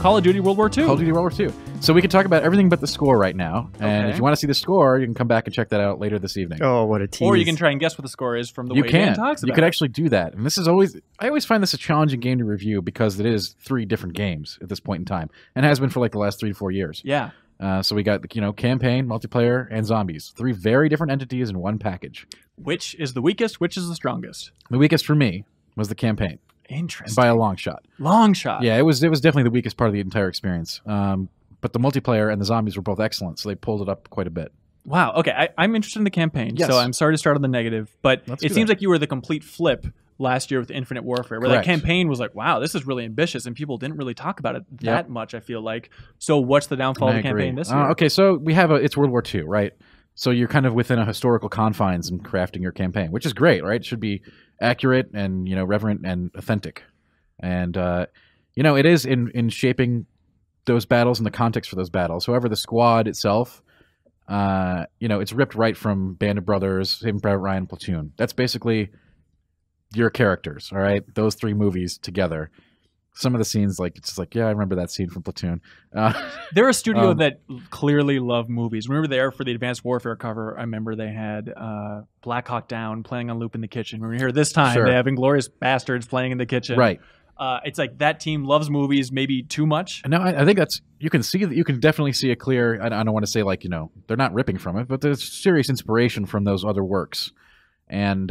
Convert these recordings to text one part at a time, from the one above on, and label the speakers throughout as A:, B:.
A: Call of Duty World War II.
B: Call of Duty World War II. So we can talk about everything but the score right now. And if you want to see the score, you can come back and check that out later this evening.
C: Oh, what a tease.
A: Or you can try and guess what the score is from the way Dan talks about it.
B: You could actually do that. And this is always, I always find this a challenging game to review because it is 3 different games at this point in time. And has been for like the last 3 to 4 years.
A: Yeah.
B: So we got, campaign, multiplayer, and zombies. 3 very different entities in one package.
A: Which is the weakest? Which is the strongest?
B: The weakest for me was the campaign.
A: Interesting.
B: By a long shot.
A: Long shot.
B: Yeah, it was definitely the weakest part of the entire experience. But the multiplayer and the zombies were both excellent, so they pulled it up quite a bit.
A: Wow. Okay, I'm interested in the campaign,
B: yes.
A: So I'm sorry to start on the negative, but it seems like you were the complete flip last year with Infinite Warfare, where that campaign was like, wow, this is really ambitious, and people didn't really talk about it that much, I feel like. So what's the downfall of the campaign this year?
B: Okay, so we have it's World War II, right? So you're kind of within a historical confines in crafting your campaign, which is great, right? It should be accurate and, reverent and authentic. And, it is in shaping those battles and the context for those battles. However, the squad itself, it's ripped right from Band of Brothers, Saving Private Ryan, Platoon. That's basically your characters, all right? Those 3 movies together. Some of the scenes, I remember that scene from Platoon.
A: They're a studio that clearly love movies. Remember there for the Advanced Warfare cover, I remember they had Black Hawk Down playing on loop in the kitchen. Remember here this time, they have Inglourious Bastards playing in the kitchen.
B: Right.
A: It's like that team loves movies maybe too much.
B: No, I think that's, you can definitely see a clear, I don't want to say they're not ripping from it, but there's serious inspiration from those other works. And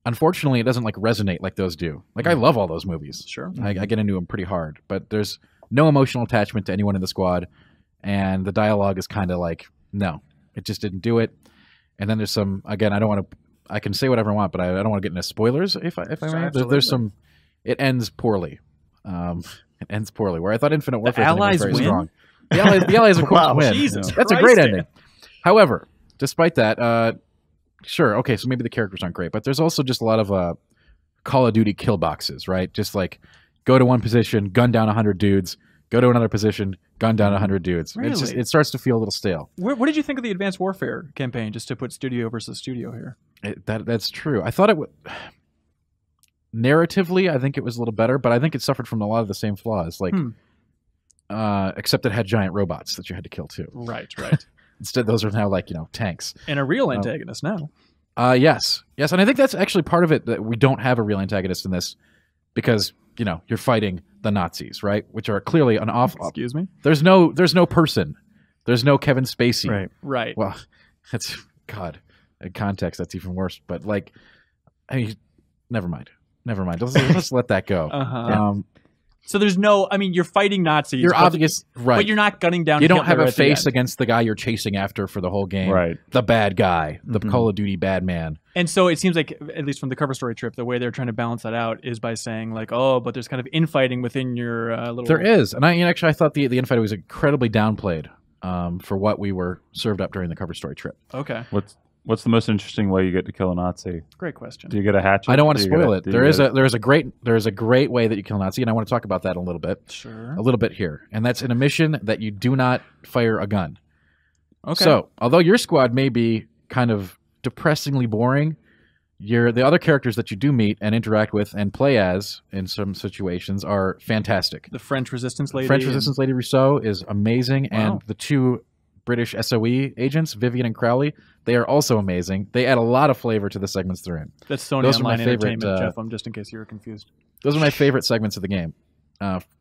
B: unfortunately, it doesn't resonate like those do. I love all those movies.
A: Sure.
B: I get into them pretty hard, but there's no emotional attachment to anyone in the squad. And the dialogue is kind of no, it just didn't do it. And then there's some, again, I can say whatever I want, but I don't want to get into spoilers if I may. There's some, it ends poorly. It ends poorly. Where I thought Infinite Warfare was very strong. The Allies of course win.
A: Jesus
B: That's a great ending. However, despite that, sure, okay, so maybe the characters aren't great, but there's also just a lot of Call of Duty kill boxes, right? Just go to one position, gun down 100 dudes, go to another position, gun down 100 dudes.
A: Really?
B: It starts to feel a little stale.
A: What did you think of the Advanced Warfare campaign, just to put studio versus studio here?
B: That's true. I thought it would... Narratively, I think it was a little better, but I think it suffered from a lot of the same flaws, except it had giant robots that you had to kill too.
A: Right.
B: Instead, those are now tanks.
A: And a real antagonist now.
B: Yes, and I think that's actually part of it, that we don't have a real antagonist in this, because you're fighting the Nazis, right? Which are clearly an
A: Excuse me.
B: There's no person. There's no Kevin Spacey.
A: Right.
B: Well, that's God. In context, that's even worse. But never mind. Let's let that go.
A: So there's no, you're fighting Nazis.
B: You're obvious, right?
A: But you're not gunning down.
B: You don't have a face against the guy you're chasing after for the whole game,
C: right?
B: The bad guy, the Call of Duty bad man.
A: And so it seems like, at least from the cover story trip, the way they're trying to balance that out is by saying but there's kind of infighting within your little.
B: There is, and I thought the infighting was incredibly downplayed for what we were served up during the cover story trip.
A: Okay.
C: What's the most interesting way you get to kill a Nazi?
A: Great question.
C: Do you get a hatchet?
B: I don't want to spoil it. There is a great way that you kill a Nazi, and I want to talk about that a little bit.
A: Sure.
B: A little bit here, and that's in a mission that you do not fire a gun.
A: Okay.
B: So, although your squad may be kind of depressingly boring, the other characters that you do meet and interact with and play as in some situations are fantastic.
A: The French Resistance Lady.
B: Lady Rousseau is amazing, and the 2 British SOE agents, Vivian and Crowley, they are also amazing. They add a lot of flavor to the segments they're in.
A: That's Sony Online Entertainment, Jeff, just in case you were confused.
B: Those are my favorite segments of the game,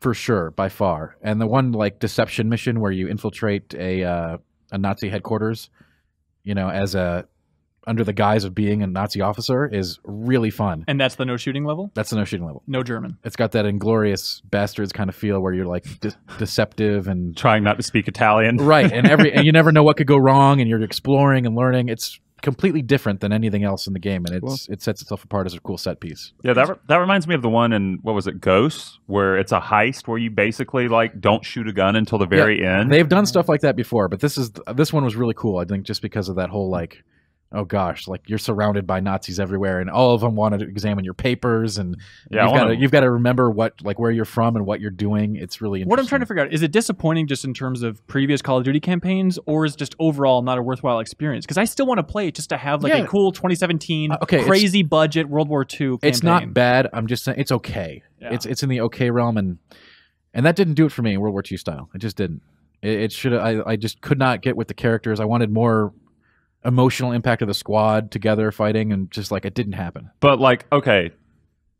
B: for sure, by far. And the one deception mission where you infiltrate a Nazi headquarters, as under the guise of being a Nazi officer is really fun.
A: And that's the no shooting level?
B: That's the no shooting level.
A: No German.
B: It's got that Inglourious Bastards kind of feel where you're deceptive and
C: trying not to speak Italian.
B: Right. And you never know what could go wrong, and you're exploring and learning. It's completely different than anything else in the game, and it sets itself apart as a cool set piece.
C: Yeah, that reminds me of the one in, what was it, Ghosts, where it's a heist where you basically don't shoot a gun until the very end.
B: They've done stuff like that before, but this one was really cool, I think, just because of that whole oh gosh, you're surrounded by Nazis everywhere, and all of them want to examine your papers, and you've got to remember where you're from and what you're doing. It's really interesting.
A: What I'm trying to figure out, is it disappointing just in terms of previous Call of Duty campaigns, or is it just overall not a worthwhile experience? Because I still want to play it just to have a cool 2017 crazy budget World War II campaign.
B: It's not bad. I'm just saying it's okay. Yeah. It's in the okay realm, and And that didn't do it for me in World War II style. It just didn't. It should. I just could not get with the characters. I wanted more emotional impact of the squad together fighting, and just like it didn't happen.
C: But like, okay,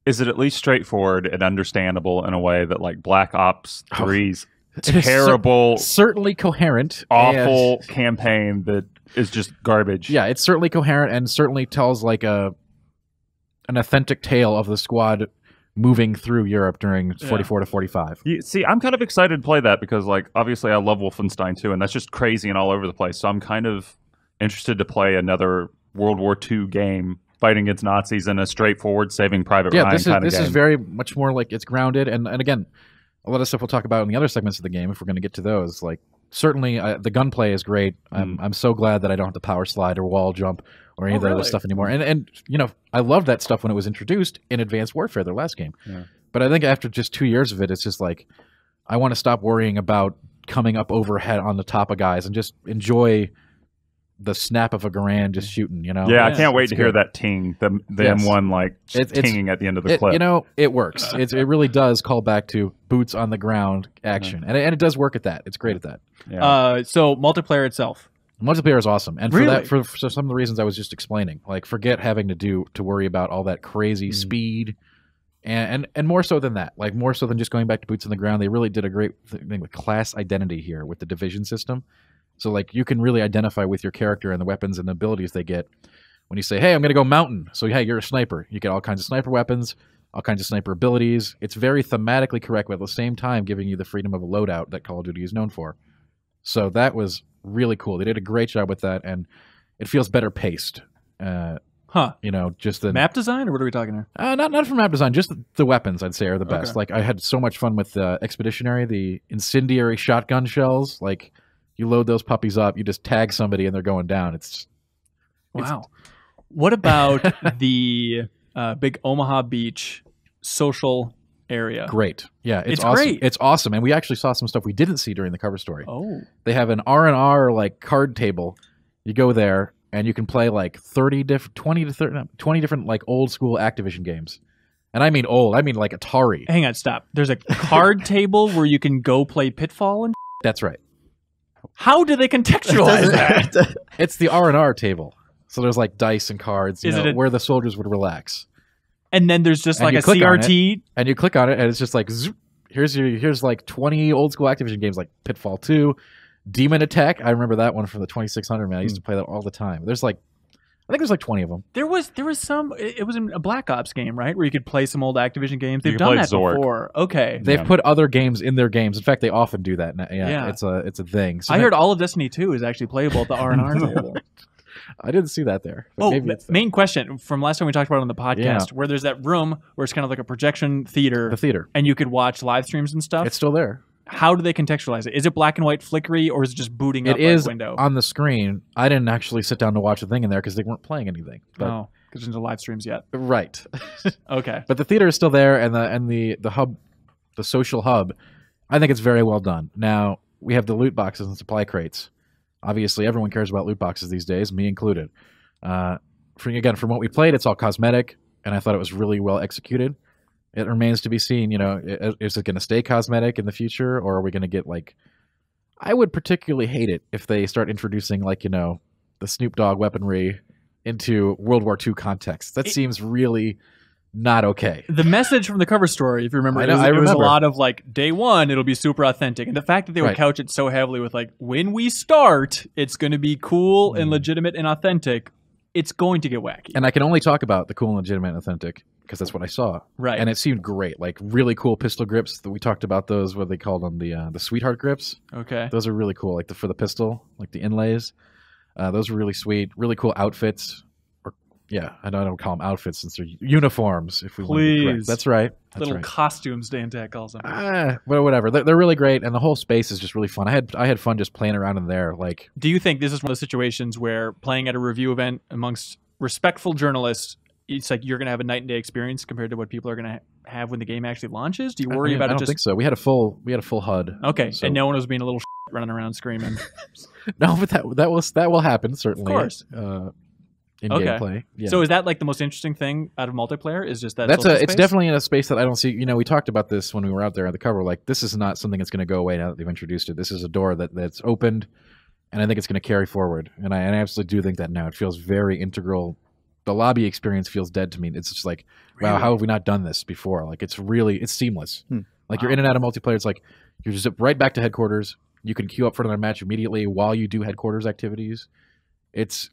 C: is it at least straightforward and understandable in a way that like Black Ops 3's terrible,
B: certainly coherent,
C: awful campaign that is just garbage?
B: Yeah, it's certainly coherent and certainly tells like an authentic tale of the squad moving through Europe during 44 to 45.
C: See, I'm kind of excited to play that because, like, obviously I love Wolfenstein 2, and that's just crazy and all over the place. So I'm kind of interested to play another World War II game fighting against Nazis in a straightforward Saving Private Ryan kind of game.
B: This is very much more like it's grounded. And again, a lot of stuff we'll talk about in the other segments of the game if we're going to get to those. Like, certainly the gunplay is great. I'm so glad that I don't have to power slide or wall jump or any of that other stuff anymore. And you know, I loved that stuff when it was introduced in Advanced Warfare, their last game. Yeah. But I think after just 2 years of it, it's just like I want to stop worrying about coming up overhead on the top of guys and just enjoy the snap of a Garand just shooting, you know?
C: Yeah, I can't wait to hear that ting, the M1 like tinging at the end of the clip.
B: You know, it works. It really does call back to boots on the ground action. And it does work at that. It's great at that.
A: Yeah. So multiplayer itself.
B: Multiplayer is awesome. And for that, for some of the reasons I was just explaining, like forget having to worry about all that crazy speed. And more so than that, like more so than just going back to boots on the ground, they really did a great thing with class identity here with the division system. So like you can really identify with your character and the weapons and the abilities they get when you say, hey, I'm going to go mountain. So hey, you're a sniper. You get all kinds of sniper weapons, all kinds of sniper abilities. It's very thematically correct, but at the same time giving you the freedom of a loadout that Call of Duty is known for. So that was really cool. They did a great job with that, and it feels better paced. You know, just the
A: map design, or what are we talking here?
B: Not for map design, just the weapons I'd say are the best. Like I had so much fun with Expeditionary, the incendiary shotgun shells. Like you load those puppies up, you just tag somebody, and they're going down.
A: Wow. What about the big Omaha Beach social area?
B: Great. Yeah, it's awesome.
A: Great.
B: It's awesome, and we actually saw some stuff we didn't see during the cover story.
A: Oh.
B: They have an R&R like card table. You go there and you can play like 20 different like old school Activision games. And I mean old, I mean like Atari.
A: Hang on, stop. There's a card table where you can go play Pitfall and
B: That's right.
A: How do they contextualize that?
B: It's the R&R table. So there's like dice and cards, where the soldiers would relax.
A: And then there's just like a CRT.
B: And you click on it, and it's just like, zoop, here's like 20 old school Activision games like Pitfall 2, Demon Attack. I remember that one from the 2600, man. I used to play that all the time. I think there's like 20 of them.
A: There was some, it was in a Black Ops game, right? Where you could play some old Activision games. They've done that before. Okay.
B: They've put other games in their games. In fact, they often do that. Yeah. It's a thing. So
A: I heard all of Destiny 2 is actually playable at the R&R table.
B: I didn't see that there. Maybe it's
A: main question from last time we talked about it on the podcast, where there's that room where it's kind of like a projection theater.
B: The theater.
A: And you could watch live streams and stuff.
B: It's still there.
A: How do they contextualize it? Is it black and white flickery, or is it just booting up
B: a
A: window?
B: On the screen. I didn't actually sit down to watch the thing in there because they weren't playing anything.
A: Because there's no live streams yet.
B: Right.
A: Okay.
B: But the theater is still there, and the hub, the social hub, I think it's very well done. Now, we have the loot boxes and supply crates. Obviously, everyone cares about loot boxes these days, me included. From what we played, it's all cosmetic, and I thought it was really well executed. It remains to be seen, is it going to stay cosmetic in the future, or are we going to get like... I would particularly hate it if they start introducing the Snoop Dogg weaponry into World War II context. That seems really not okay.
A: The message from the cover story, if you remember, it was a lot of like, day one, it'll be super authentic. And the fact that they would couch it so heavily with like, when we start, it's going to be cool and legitimate and authentic. It's going to get wacky.
B: And I can only talk about the cool and legitimate and authentic because that's what I saw.
A: Right.
B: And it seemed great. Like really cool pistol grips that we talked about those, what they called them, the Sweetheart grips.
A: Okay.
B: Those are really cool. Like for the pistol, like the inlays. Those are really sweet. Really cool outfits. I don't call them outfits since they're uniforms. If we want to be correct. That's right.
A: Little costumes, Dan Tack calls them.
B: Well, whatever. They're really great, and the whole space is just really fun. I had fun just playing around in there. Like,
A: do you think this is one of those situations where playing at a review event amongst respectful journalists, it's like you're going to have a night and day experience compared to what people are going to have when the game actually launches? Do you worry about it?
B: I don't think so. We had a full HUD.
A: Okay, so. And no one was being a little running around screaming.
B: No, but that will happen certainly.
A: Of course.
B: in gameplay. Yeah.
A: So is that like the most interesting thing out of multiplayer? Is just that
B: it's definitely in a space that I don't see. You know, we talked about this when we were out there at the cover. Like, this is not something that's going to go away now that they've introduced it. This is a door that's opened, and I think it's going to carry forward. And I absolutely do think that now. It feels very integral. The lobby experience feels dead to me. It's just like, wow, how have we not done this before? Like, it's seamless. Like, you're in and out of multiplayer. It's like you're just right back to headquarters. You can queue up for another match immediately while you do headquarters activities. It's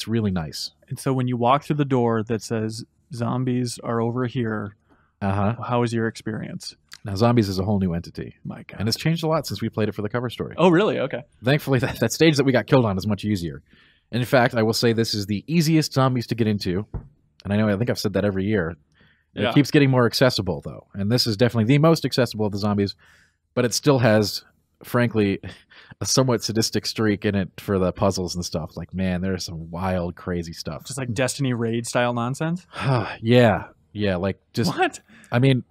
B: really nice.
A: And so when you walk through the door that says zombies are over here, how was your experience?
B: Now, zombies is a whole new entity.
A: My God.
B: And it's changed a lot since we played it for the cover story.
A: Oh, really? Okay.
B: Thankfully, that stage that we got killed on is much easier. And in fact, I will say this is the easiest zombies to get into. And I think I've said that every year. It keeps getting more accessible, though. And this is definitely the most accessible of the zombies. But it still has, frankly, a somewhat sadistic streak in it for the puzzles and stuff. Like, man, there's some wild, crazy stuff.
A: Just like Destiny raid style nonsense?
B: Yeah. Like, just...
A: What?
B: I mean,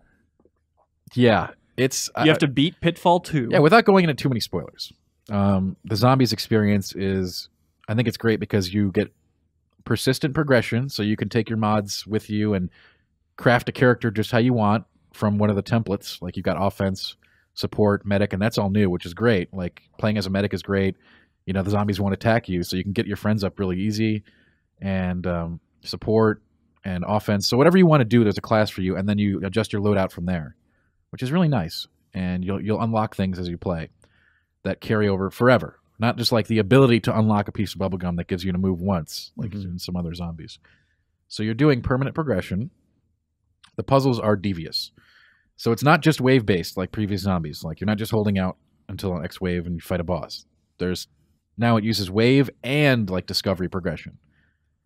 B: yeah. It's...
A: You have to beat Pitfall 2.
B: Yeah, without going into too many spoilers. The zombies experience is... I think it's great because you get persistent progression, so you can take your mods with you and craft a character just how you want from one of the templates. Like, you've got offense, support, medic, and that's all new, which is great. Like, playing as a medic is great. You know, the zombies won't attack you, so you can get your friends up really easy. And support and offense. So whatever you want to do, there's a class for you, and then you adjust your loadout from there, which is really nice. And you'll unlock things as you play that carry over forever. Not just like the ability to unlock a piece of bubblegum that gives you to move once, like in some other zombies. So you're doing permanent progression. The puzzles are devious. So it's not just wave-based like previous zombies. Like, you're not just holding out until an X wave and you fight a boss. Now it uses wave and like discovery progression.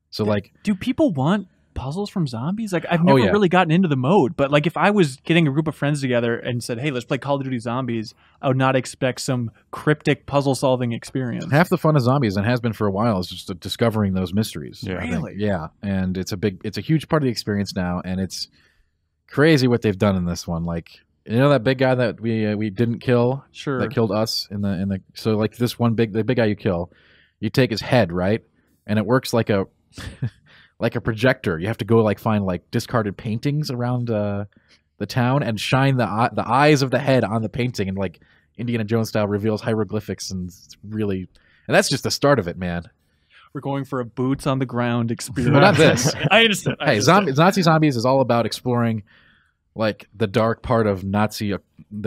B: So like...
A: Do people want puzzles from zombies? Like, I've never really gotten into the mode, but like, if I was getting a group of friends together and said, hey, let's play Call of Duty Zombies, I would not expect some cryptic puzzle solving experience.
B: Half the fun of zombies, and has been for a while, is just discovering those mysteries.
C: Yeah.
A: Really?
B: Yeah. And it's a huge part of the experience now, and it's crazy what they've done in this one. Like, you know that big guy that we didn't kill?
A: Sure.
B: That killed us in the so like this one the big guy you kill, you take his head, right? And it works like a like a projector. You have to go like find like discarded paintings around the town and shine the eyes of the head on the painting, and like Indiana Jones style reveals hieroglyphics, and it's really, and that's just the start of it, man.
A: We're going for a boots on the ground experience.
B: Well, not this.
A: I understand.
B: Hey, Nazi Zombies is all about exploring like the dark part of the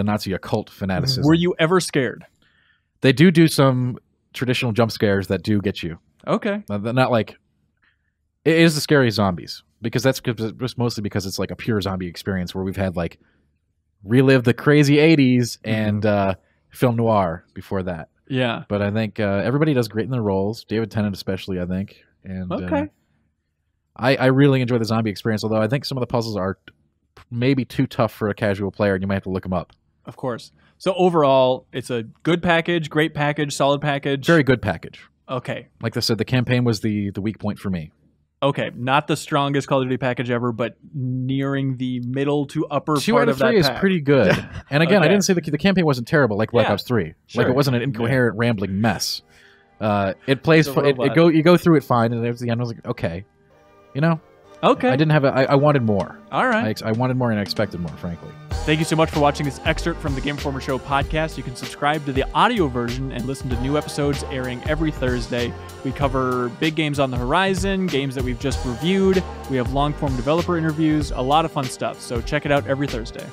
B: Nazi occult fanaticism.
A: Were you ever scared?
B: They do some traditional jump scares that do get you.
A: Okay.
B: Not like, it is the scariest zombies, because that's just mostly because it's like a pure zombie experience where we've had like relived the crazy 80s and film noir before that.
A: Yeah.
B: But I think everybody does great in their roles. David Tennant especially, I think. And
A: okay.
B: I really enjoy the zombie experience, although I think some of the puzzles are maybe too tough for a casual player, and you might have to look them up.
A: Of course. So overall, it's a good package, great package, solid package.
B: Very good package.
A: Okay.
B: Like I said, the campaign was the weak point for me.
A: Okay, not the strongest Call of Duty package ever, but nearing the middle to upper
B: 2
A: part
B: out
A: of that
B: of 3 is
A: pack.
B: pretty good. And again,
A: Okay.
B: I didn't say the campaign wasn't terrible like Black Ops 3.
A: Sure.
B: Like, it wasn't an incoherent, rambling mess. It plays.
A: It's a robot.
B: You go through it fine, and at the end I was like, okay, you know.
A: Okay.
B: I didn't have I wanted more.
A: All right.
B: I wanted more, and I expected more, frankly.
A: Thank you so much for watching this excerpt from the Game Informer Show podcast. You can subscribe to the audio version and listen to new episodes airing every Thursday. We cover big games on the horizon, games that we've just reviewed. We have long-form developer interviews, a lot of fun stuff. So check it out every Thursday.